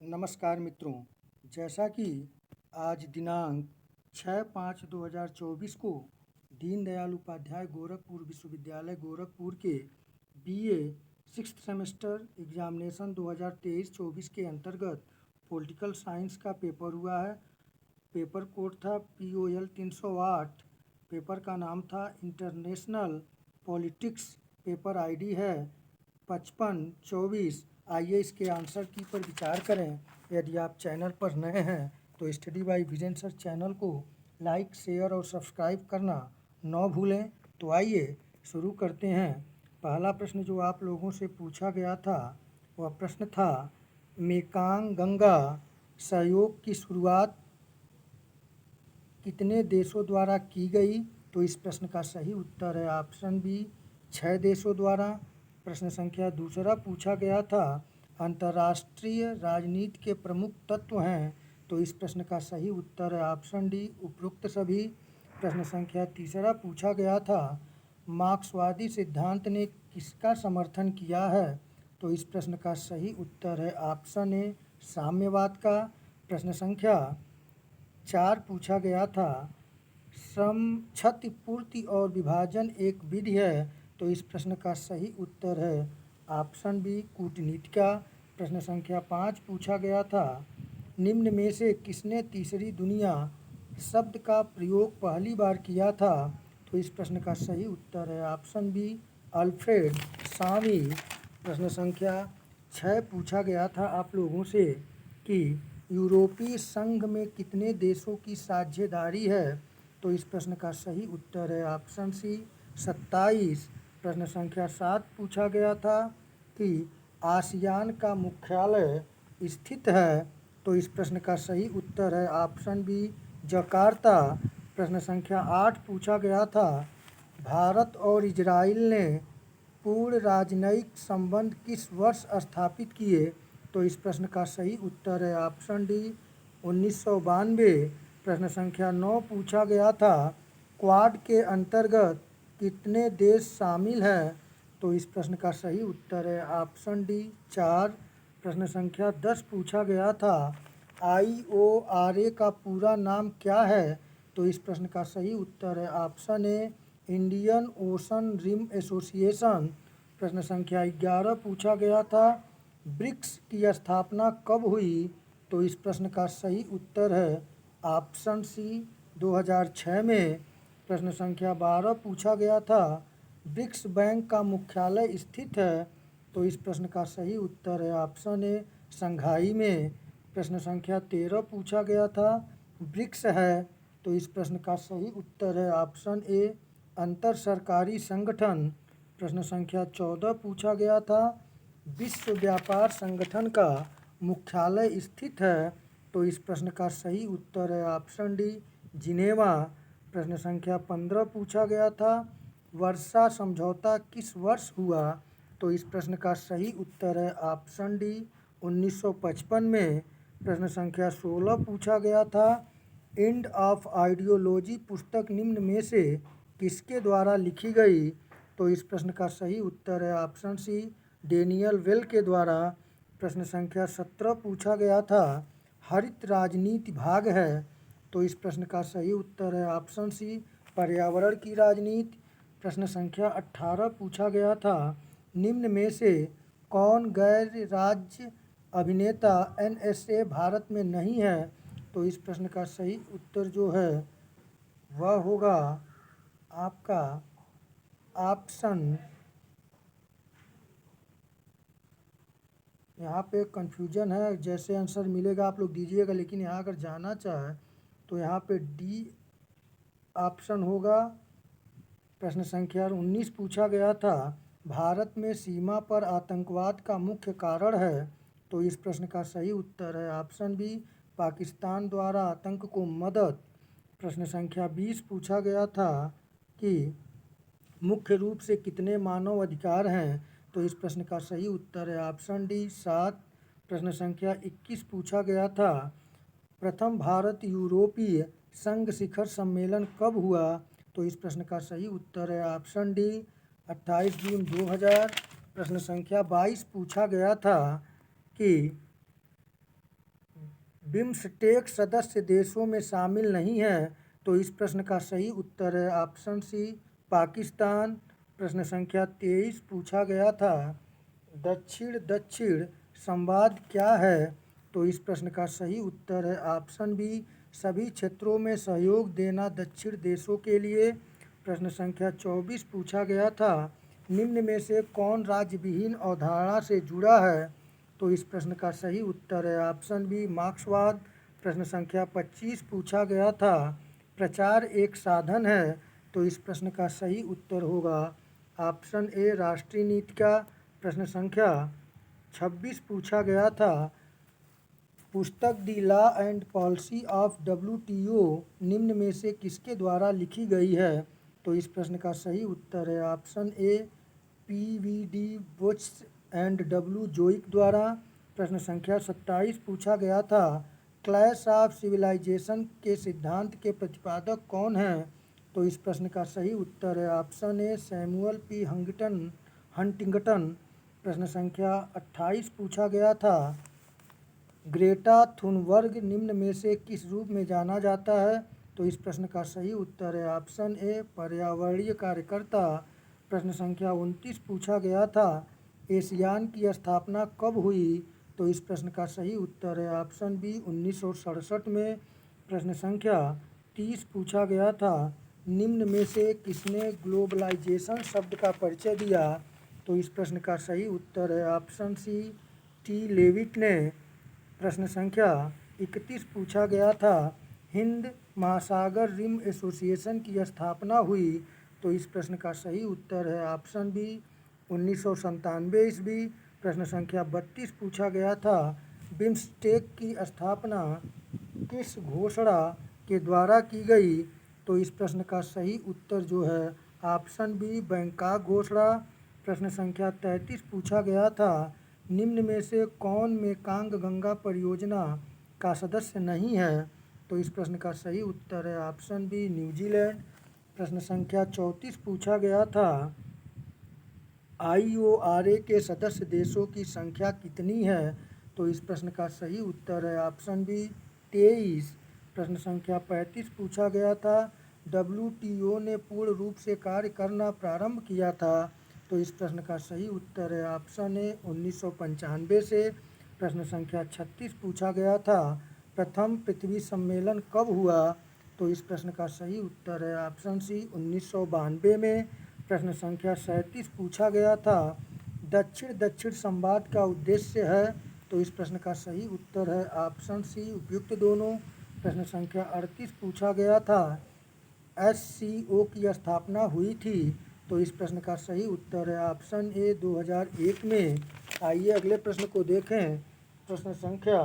नमस्कार मित्रों, जैसा कि आज दिनांक 6/5/2024 को दीनदयाल उपाध्याय गोरखपुर विश्वविद्यालय गोरखपुर के बीए सिक्स्थ सेमेस्टर एग्जामिनेशन 2023-24 के अंतर्गत पॉलिटिकल साइंस का पेपर हुआ है। पेपर कोड था POL 308। पेपर का नाम था इंटरनेशनल पॉलिटिक्स। पेपर ID है 5524। आइए इसके आंसर की पर विचार करें। यदि आप चैनल पर नए हैं तो study bye vision sir channel को लाइक, शेयर और सब्सक्राइब करना न भूलें। तो आइए शुरू करते हैं। पहला प्रश्न जो आप लोगों से पूछा गया था वह प्रश्न था, मेकांग गंगा सहयोग की शुरुआत कितने देशों द्वारा की गई? तो इस प्रश्न का सही उत्तर है ऑप्शन बी, 6 देशों द्वारा। प्रश्न संख्या दूसरा पूछा गया था, अंतर्राष्ट्रीय राजनीति के प्रमुख तत्व हैं। तो इस प्रश्न का सही उत्तर है ऑप्शन डी, उपरोक्त सभी। प्रश्न संख्या तीसरा पूछा गया था, मार्क्सवादी सिद्धांत ने किसका समर्थन किया है? तो इस प्रश्न का सही उत्तर है ऑप्शन ए, साम्यवाद का। प्रश्न संख्या 4 पूछा गया था, श्रम क्षतिपूर्ति और विभाजन एक विधि है। तो इस प्रश्न का सही उत्तर है ऑप्शन बी, कूटनीति का। प्रश्न संख्या 5 पूछा गया था, निम्न में से किसने तीसरी दुनिया शब्द का प्रयोग पहली बार किया था? तो इस प्रश्न का सही उत्तर है ऑप्शन बी, अल्फ्रेड सामी। प्रश्न संख्या 6 पूछा गया था आप लोगों से कि यूरोपीय संघ में कितने देशों की साझेदारी है? तो इस प्रश्न का सही उत्तर है ऑप्शन सी, 27। प्रश्न संख्या 7 पूछा गया था कि आसियान का मुख्यालय स्थित है। तो इस प्रश्न का सही उत्तर है ऑप्शन बी, जकार्ता। प्रश्न संख्या 8 पूछा गया था, भारत और इजराइल ने पूर्ण राजनयिक संबंध किस वर्ष स्थापित किए? तो इस प्रश्न का सही उत्तर है ऑप्शन डी, 1992। प्रश्न संख्या 9 पूछा गया था, क्वाड के अंतर्गत कितने देश शामिल हैं? तो इस प्रश्न का सही उत्तर है ऑप्शन डी, 4। प्रश्न संख्या 10 पूछा गया था, IORA का पूरा नाम क्या है? तो इस प्रश्न का सही उत्तर है option A, Indian Ocean Rim Association. प्रश्न संख्या 11 पूछा गया था, ब्रिक्स की स्थापना कब हुई? तो इस प्रश्न का सही उत्तर है ऑप्शन सी, 2006 में। प्रश्न संख्या 12 पूछा गया था, ब्रिक्स बैंक का मुख्यालय स्थित है। तो इस प्रश्न का सही उत्तर है ऑप्शन ए, शंघाई में। प्रश्न संख्या 13 पूछा गया था, ब्रिक्स है। तो इस प्रश्न का सही उत्तर है ऑप्शन ए, अंतर सरकारी संगठन। प्रश्न संख्या 14 पूछा गया था, विश्व व्यापार संगठन का मुख्यालय स्थित है। तो इस प्रश्न का सही उत्तर है ऑप्शन डी, जिनेवा। प्रश्न संख्या 15 पूछा गया था, वर्षा समझौता किस वर्ष हुआ? तो इस प्रश्न का सही उत्तर है ऑप्शन डी, 1955 में। प्रश्न संख्या 16 पूछा गया था, एंड ऑफ आइडियोलॉजी पुस्तक निम्न में से किसके द्वारा लिखी गई? तो इस प्रश्न का सही उत्तर है ऑप्शन सी, डेनियल वेल के द्वारा। प्रश्न संख्या 17 पूछा गया था, हरित राजनीति भाग है। तो इस प्रश्न का सही उत्तर है ऑप्शन सी, पर्यावरण की राजनीति। प्रश्न संख्या 18 पूछा गया था, निम्न में से कौन गैर राज्य अभिनेता NSA भारत में नहीं है? तो इस प्रश्न का सही उत्तर जो है वह होगा आपका ऑप्शन, यहाँ पे कन्फ्यूजन है, जैसे आंसर मिलेगा आप लोग दीजिएगा, लेकिन यहाँ अगर जाना चाहे तो यहाँ पे डी ऑप्शन होगा। प्रश्न संख्या 19 पूछा गया था, भारत में सीमा पर आतंकवाद का मुख्य कारण है। तो इस प्रश्न का सही उत्तर है ऑप्शन बी, पाकिस्तान द्वारा आतंक को मदद। प्रश्न संख्या 20 पूछा गया था कि मुख्य रूप से कितने मानव अधिकार हैं? तो इस प्रश्न का सही उत्तर है ऑप्शन डी, 7। प्रश्न संख्या 21 पूछा गया था, प्रथम भारत यूरोपीय संघ शिखर सम्मेलन कब हुआ? तो इस प्रश्न का सही उत्तर है ऑप्शन डी, 28 जून 2000। प्रश्न संख्या 22 पूछा गया था कि बिम्स्टेक सदस्य देशों में शामिल नहीं है। तो इस प्रश्न का सही उत्तर है ऑप्शन सी पाकिस्तान। प्रश्न संख्या 23 पूछा गया था, दक्षिण दक्षिण संवाद क्या है? तो इस प्रश्न का सही उत्तर है ऑप्शन बी सभी क्षेत्रों में सहयोग देना दक्षिण देशों के लिए। प्रश्न संख्या 24 पूछा गया था, निम्न में से कौन राज्य विहीन अवधारणा से जुड़ा है? तो इस प्रश्न का सही उत्तर है ऑप्शन बी मार्क्सवाद। प्रश्न संख्या 25 पूछा गया था, प्रचार एक साधन है। तो इस प्रश्न का सही उत्तर होगा ऑप्शन ए राष्ट्रीय नीति का। प्रश्न संख्या 26 पूछा गया था, पुस्तक the law and policy of WTO निम्न में से किसके द्वारा लिखी गई है? तो इस प्रश्न का सही उत्तर है option A PVD Bush and W जोइक द्वारा। प्रश्न संख्या 27 पूछा गया था, क्लैश ऑफ सिविलाइजेशन के सिद्धांत के प्रतिपादक कौन हैं? तो इस प्रश्न का सही उत्तर है ऑप्शन ए सैमुअल P हंटिंगटन। प्रश्न संख्या 28 पूछा गया था, ग्रेटा थुनबर्ग निम्न में से किस रूप में जाना जाता है? तो इस प्रश्न का सही उत्तर है ऑप्शन ए पर्यावरणीय कार्यकर्ता। प्रश्न संख्या 29 पूछा गया था, एशियान की स्थापना कब हुई? तो इस प्रश्न का सही उत्तर है ऑप्शन बी 1967 में। प्रश्न संख्या 30 पूछा गया था, निम्न में से किसने ग्लोबलाइजेशन शब्द का परिचय दिया? तो इस प्रश्न का सही उत्तर है ऑप्शन सी T लेविट ने। प्रश्न संख्या 31 पूछा गया था, हिंद महासागर रिम एसोसिएशन की स्थापना हुई? तो इस प्रश्न का सही उत्तर है ऑप्शन बी 1997 ईस्वी। प्रश्न संख्या 32 पूछा गया था, बिम्स्टेक की स्थापना किस घोषणा के द्वारा की गई? तो इस प्रश्न का सही उत्तर जो है ऑप्शन बी बैंकॉक घोषणा। प्रश्न संख्या 33 पूछा गया था, निम्न में से कौन मेकांग गंगा परियोजना का सदस्य नहीं है? तो इस प्रश्न का सही उत्तर है ऑप्शन बी न्यूजीलैंड। प्रश्न संख्या 34 पूछा गया था, IORA के सदस्य देशों की संख्या कितनी है? तो इस प्रश्न का सही उत्तर है ऑप्शन बी 23। प्रश्न संख्या 35 पूछा गया था, WTO ने पूर्ण रूप से कार्य करना प्रारंभ किया था? तो इस प्रश्न का सही उत्तर है ऑप्शन ए 1995 से। प्रश्न संख्या 36 पूछा गया था, प्रथम पृथ्वी सम्मेलन कब हुआ? तो इस प्रश्न का सही उत्तर है ऑप्शन सी 1992 में। प्रश्न संख्या 37 पूछा गया था, दक्षिण दक्षिण संवाद का उद्देश्य है? तो इस प्रश्न का सही उत्तर है ऑप्शन सी उपयुक्त दोनों। प्रश्न संख्या 38 पूछा गया था, SCO की स्थापना हुई थी? तो इस प्रश्न का सही उत्तर है ऑप्शन ए 2001 में। आइए अगले प्रश्न को देखें। प्रश्न संख्या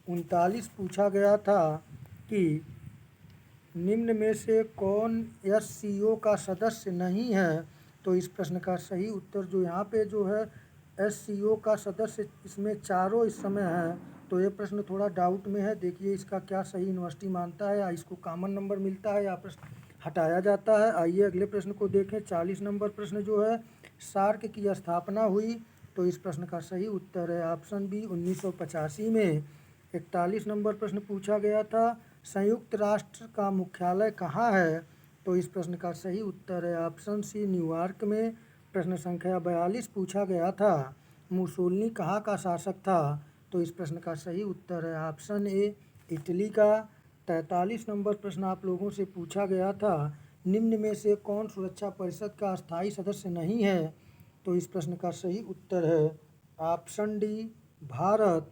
39 पूछा गया था कि निम्न में से कौन SCO का सदस्य नहीं है? तो इस प्रश्न का सही उत्तर जो यहाँ पे जो है SCO का सदस्य इसमें चारों इस समय हैं। तो ये प्रश्न थोड़ा डाउट में है, देखिए इसका क्या सही यूनिवर्सिटी मानता है, या इसको कॉमन नंबर मिलता है या प्रश्न हटाया जाता है। आइए अगले प्रश्न को देखें। 40 नंबर प्रश्न जो है, सार्क की स्थापना हुई? तो इस प्रश्न का सही उत्तर है ऑप्शन बी 1985 में। 41 नंबर प्रश्न पूछा गया था, संयुक्त राष्ट्र का मुख्यालय कहाँ है? तो इस प्रश्न का सही उत्तर है ऑप्शन सी न्यूयॉर्क में। प्रश्न संख्या 42 पूछा गया था, मुसोलिनी कहाँ का शासक था? तो इस प्रश्न का सही उत्तर है ऑप्शन ए इटली का। 43 नंबर प्रश्न आप लोगों से पूछा गया था, निम्न में से कौन सुरक्षा परिषद का अस्थायी सदस्य नहीं है? तो इस प्रश्न का सही उत्तर है ऑप्शन डी भारत।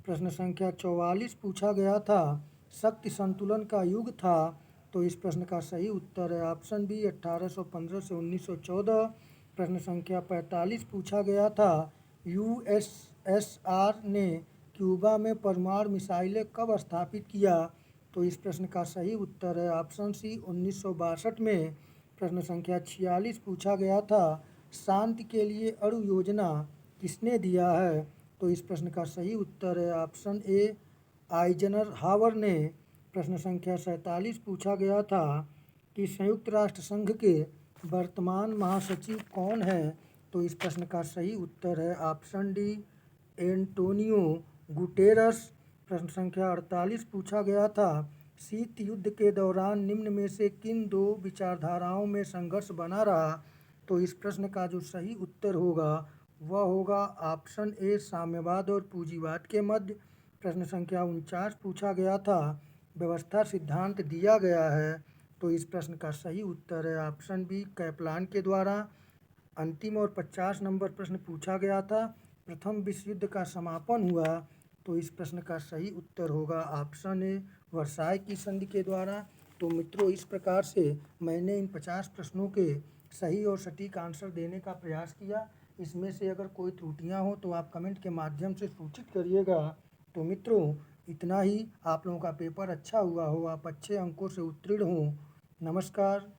प्रश्न संख्या 44 पूछा गया था, शक्ति संतुलन का युग था? तो इस प्रश्न का सही उत्तर है ऑप्शन बी 1815 से 1914। प्रश्न संख्या 45 पूछा गया था, USSR ने क्यूबा में परमाणु मिसाइलें कब स्थापित किया? तो इस प्रश्न का सही उत्तर है ऑप्शन सी 1962 में। प्रश्न संख्या 46 पूछा गया था, शांति के लिए अणु योजना किसने दिया है? तो इस प्रश्न का सही उत्तर है ऑप्शन ए आइजनहावर ने। प्रश्न संख्या 47 पूछा गया था कि संयुक्त राष्ट्र संघ के वर्तमान महासचिव कौन है? तो इस प्रश्न का सही उत्तर है ऑप्शन डी एंटोनियो गुटेरस। प्रश्न संख्या 48 पूछा गया था, शीत युद्ध के दौरान निम्न में से किन दो विचारधाराओं में संघर्ष बना रहा? तो इस प्रश्न का जो सही उत्तर होगा वह होगा ऑप्शन ए, साम्यवाद और पूंजीवाद के मध्य। प्रश्न संख्या 49 पूछा गया था, व्यवस्था सिद्धांत दिया गया है। तो इस प्रश्न का सही उत्तर है ऑप्शन बी, कैपलान के द्वारा। अंतिम और 50 नंबर प्रश्न पूछा गया था, प्रथम विश्व युद्ध का समापन हुआ। तो इस प्रश्न का सही उत्तर होगा ऑप्शन ए, वर्साय की संधि के द्वारा। तो मित्रों, इस प्रकार से मैंने इन 50 प्रश्नों के सही और सटीक आंसर देने का प्रयास किया। इसमें से अगर कोई त्रुटियां हो तो आप कमेंट के माध्यम से सूचित करिएगा। तो मित्रों, इतना ही। आप लोगों का पेपर अच्छा हुआ हो, आप अच्छे अंकों से उत्तीर्ण हों। नमस्कार।